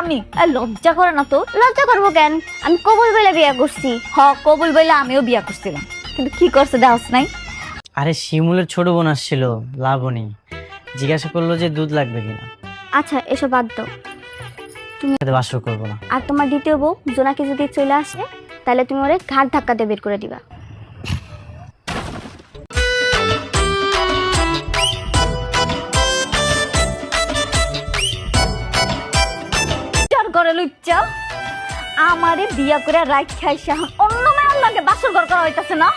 স্বামী আর লজ্জা করে না তো? লজ্জা করবো কেন? আমি কবুল বলে বিয়ে করছি। কবুল বইলে আমিও বিয়া করছিলাম, কিন্তু কি করছে দেওয়াস নাই? আরে শিমুলের ছোট বোন আসছিল লাবণী, জিজ্ঞাসা করলো যে দুধ লাগবে কিনা। আচ্ছা এসব বাদ দাও। বাসর করবো না। আর তোমার দ্বিতীয় বউ জোনাকি যদি চলে আসে তাহলে তুমি ওরে ঘাট ধাক্কা দিয়ে বের করে দিবা। ঘরে লুচ্চা আমারে বিয়া করে রাইট খাইছে, এখন অন্য মেয়ের লাগে বাসর ঘর করা হইতাছে না?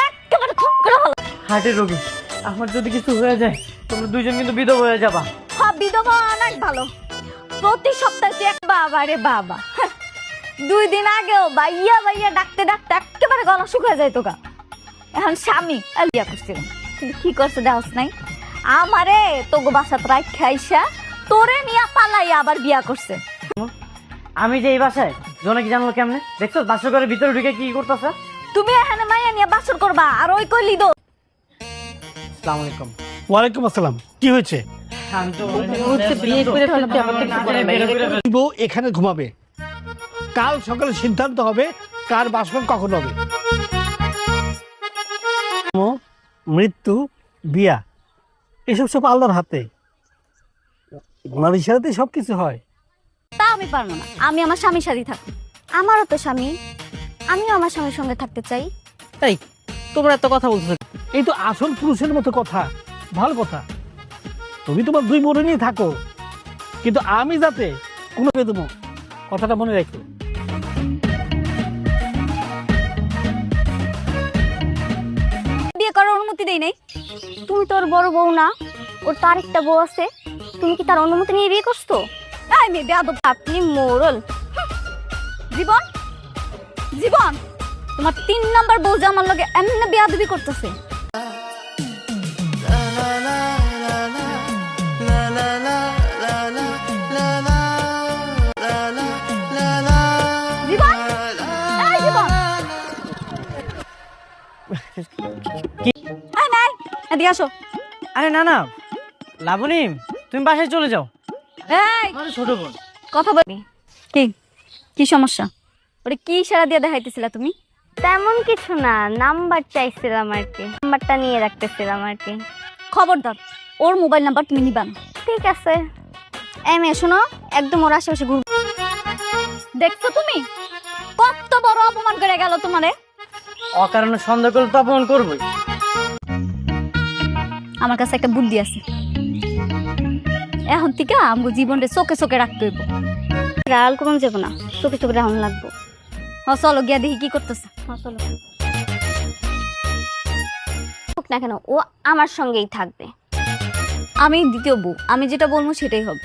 একেবারে খুব করে ভালো। হার্টের রোগী, আমার যদি কিছু হয়ে যায় তোমরা দুইজন কিন্তু বিধবা হয়ে যাবা। বিধবা অনেক ভালো, প্রতি সপ্তাহে তুই এক বাবা রে বাবা। 2 দিন আগেও বাইয়া বাইয়া ডাকতে ডাকতে একেবারে গলা শুকিয়ে যায় তোকা। এখন স্বামী আর বিয়া করছিলাম, কিন্তু কি করছে দেওয়াস নাই? আমারে তোগো বাসাত রাইট খাইছা তোরে নিয়ে পালাইয়া আবার বিয়া করছে। আমি যে এই বাসায় জোনাকি জানলো কেমনে? দেখছো বাসর ঘরের ভিতরে ঢুকে কি করতেছে? তুমি এখানে মাইয়া নিয়ে বাসর করবা আর ওই কইলি দো। আসসালামু আলাইকুম। ওয়ালাইকুম আসসালাম। কি হয়েছে? বউ এখানে ঘুমাবে, কাল সকালে সিদ্ধান্ত হবে কার বাসন কখন হবে। মৃত্যু, বিয়া এসব সব আল্লাহর হাতে, ওনার ইশারাতেই সব কিছু হয়। তা আমি পারবো না, আমি আমার স্বামীর সাথে থাকবো। আমারও তো স্বামী, আমিও আমার স্বামীর সঙ্গে থাকতে চাই। এই তোমরা এত কথা বলছো? এই তো আসল পুরুষের মতো কথা, ভালো কথা। তুমি তোমার 2 বোনে নিয়ে থাকো, কিন্তু আমি যাতে কোনো দেবো, কথাটা মনে রাখো। বিয়ে করার অনুমতি দেই নাই। তুমি তো ওর বড় বউ না, ওর তো আরেকটা বউ আছে, তুমি কি তার অনুমতি নিয়ে বিয়ে করছো? এই মেয়ে বেয়াদব, আপনি মোরল। জীবন জীবন তোমার 3 নাম্বার বউ যে আমার লগে এমনি বেয়াদবি করতেছে। জীবন, এই জীবন, এই নাই, এদিকে আসো। আরে না না লাবণী, তুমি বাসায় চলে যাও। এই আরে ছোট বোন, কথা বলবি? কি কি সমস্যা? ওরে কি ইশারা দিয়ে দেখাইতেছিলা তুমি? তেমন কিছু না, নাম্বার চাইছিলাম আর কি, নাম্বারটা নিয়ে রাখতেছিলাম আর কি। খবরদার ওর মোবাইল নাম্বার তুমি নিবা না। ঠিক আছে। মেয়ে শোনো, একদম ওর আশেপাশে ঘুরবো। দেখছো তুমি কত বড় অপমান করে গেল তোমারে? অকারণে সন্দেহ করলে তো অপমান করবোই। আমার কাছে একটা বুদ্ধি আছে, এখন থেকে আমগো জীবনটা চোখে চোখে রাখতে হইব। রাল করুন যাবো না, চোখে চোখে রাহুন লাগবো। চলো গিয়া দেখি কি করতেছে। চলো হোক না কেন, ও আমার সঙ্গেই থাকবে। আমি দ্বিতীয় বউ, আমি যেটা বলবো সেটাই হবে।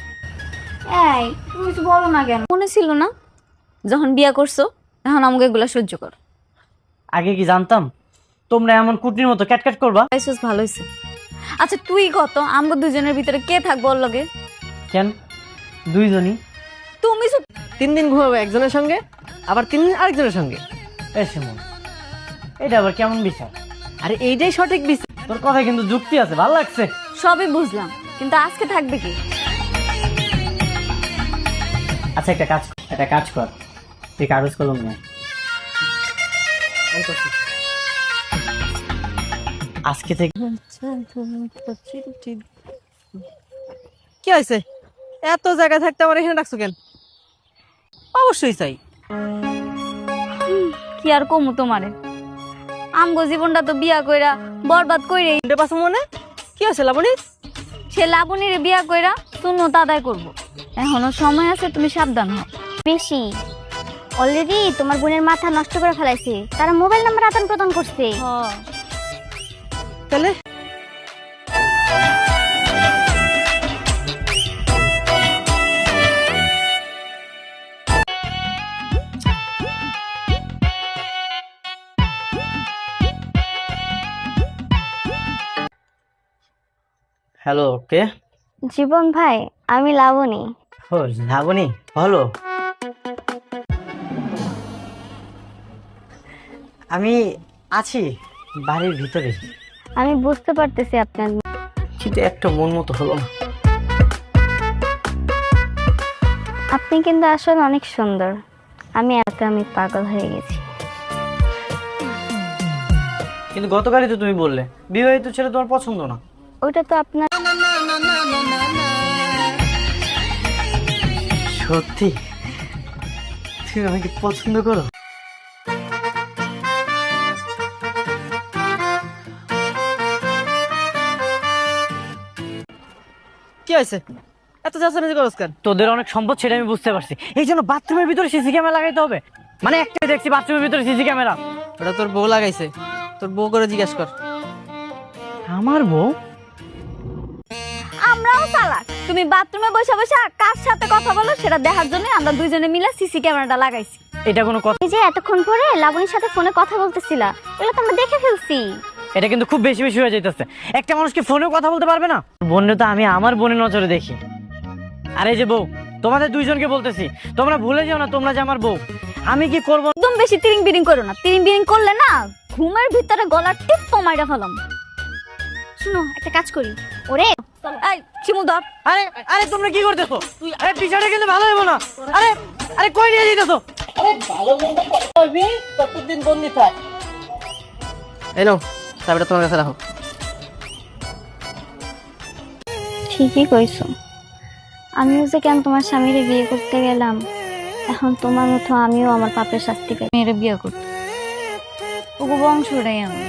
এই তুমি কিছু বলো না কেন? মনে ছিল না যখন বিয়া করছো, এখন আমাকে এগুলা সহ্য কর। আগে কি জানতাম তোমরা এমন কুটির মতো ক্যাটক্যাট করবা? ভালো হয়েছে। আচ্ছা তুই কত আমগো দুজনের ভিতরে কে থাকবো ওর লগে? কেন দুইজনই? তুমি 3 দিন ঘুমাবে একজনের সঙ্গে, আবার 3 দিন আরেকজনের সঙ্গে। এই শিমুল, এটা আবার কেমন বিচার? আরে এইটাই সঠিক বিচার। তোর কথা কিন্তু যুক্তি আছে, ভালো লাগছে। সবই বুঝলাম, কিন্তু আজকে থাকবে কি? আচ্ছা একটা কাজ কর, তুই কাগজ কলম নে। আজকে থেকে কি হয়েছে? এত জায়গা থাকতে আমার এখানে রাখছো কেন? অবশ্যই চাই। কি আর কমু তোমারে, আমগো জীবনটা তো বিয়া কইরা বরবাদ কইরে। পাশে মনে কি হয়েছে লাবণী? সে লাবণীরে বিয়া কইরা সুন্নত আদায় করবো। এখনো সময় আছে, তুমি সাবধান হও। বেশি অলরেডি তোমার বোনের মাথা নষ্ট করে ফেলাইছে, তারা মোবাইল নাম্বার আদান প্রদান করছে। তাহলে হ্যালো, কে? জীবন ভাই, আমি লাবণী। ও লাবণী, ভালো। আমি আছি বাড়ির ভিতরে, আমি বুঝতে পারতেছি আপনার, কিন্তু একটা মন মতো হলো না। আপনি কিন্তু আসলে অনেক সুন্দর। আমি পাগল হয়ে গেছি। কিন্তু গতকালই তো তুমি বললে বিবাহিত ছেলে তোমার পছন্দ না। ওইটা তো আপনার। সত্যি তুমি আমাকে পছন্দ করো? কি হয়েছে? এত চেঁচামেচি করছ কেন? তোদের অনেক সম্পদ সেটা আমি বুঝতে পারছি, এই জন্য বাথরুমের ভিতরে সিসি ক্যামেরা লাগাইতে হবে? মানে একটাই দেখছি বাথরুমের ভিতরে সিসি ক্যামেরা। ওটা তোর বউ লাগাইছে, তোর বউ করে জিজ্ঞেস কর। আমার বউ? আমরাও চালাক। তুমি বাথরুমে বসে বসে কার সাথে কথা বলো সেটা দেখার জন্য আমরা দুইজনে মিলে সিসি ক্যামেরাটা লাগাইছি। এটা কোনো কথা? এই যে এতক্ষণ পরে লাবণীর সাথে ফোনে কথা বলতেছিলা, এগুলো তো আমরা দেখে ফেলছি। এটা কিন্তু খুব বেশি বেশি হয়ে যাইতেছে। একটা মানুষকে ফোনেও কথা বলতে পারবে না? বোনের তো আমি আমার বোনের নজরে দেখি। আর এই যে বউ, তোমাদের দুইজনকে বলতেছি, তোমরা ভুলে যাও না তোমরা যে আমার বউ। আমি কি করবো? একদম বেশি তিরিং বিরিং করো না। তিরিং বিরিং করলে না ঘুমের ভিতরে গলার টিপ মাইরা ফেলাম। শুনো, একটা কাজ করি। ওরে এই শিমুল ধর। আরে আরে তোমরা কি করতেছো? আরে পিছাটা কিন্তু ভালো হইব না। আরে আরে কই নিয়ে যাইতেছো? ততদিন বন্দি থাক। এই নাও, চাবিটা তোমার কাছে রাখো। ঠিকই কইছো। আমিও যে কেন তোমার স্বামীরে বিয়ে করতে গেলাম, এখন তোমার মতো আমিও আমার পাপের শাস্তি পাই। মেয়েরে বিয়ে করতে ওগো বংশটাই আমি।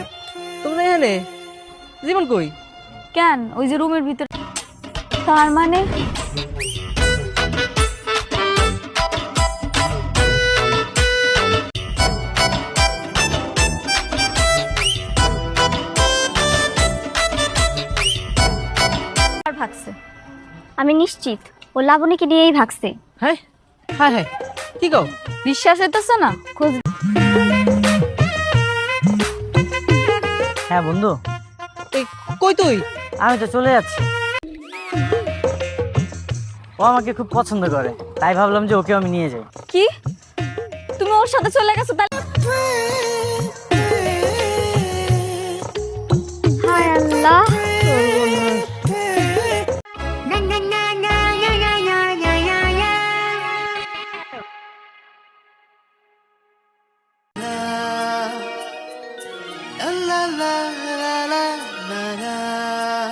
তোমরা এখানে জীবন কই? কেন ওই যে রুমের ভিতরে। তার মানে আর ভাগছে। আমি নিশ্চিত ও লাবণীকে নিয়েই ভাগছে। হ্যাঁ হ্যাঁ হ্যাঁ, কি কও? বিশ্বাস হইতেছে না? খোঁজ। হ্যাঁ বন্ধু, এই কই তুই? আমি তো চলে যাচ্ছি। ও আমাকে খুব পছন্দ করে, তাই ভাবলাম যে ওকে আমি নিয়ে যাই। কি তুমি ওর সাথে চলে গেছো? তাহলে হায় আল্লাহ, la la la la la la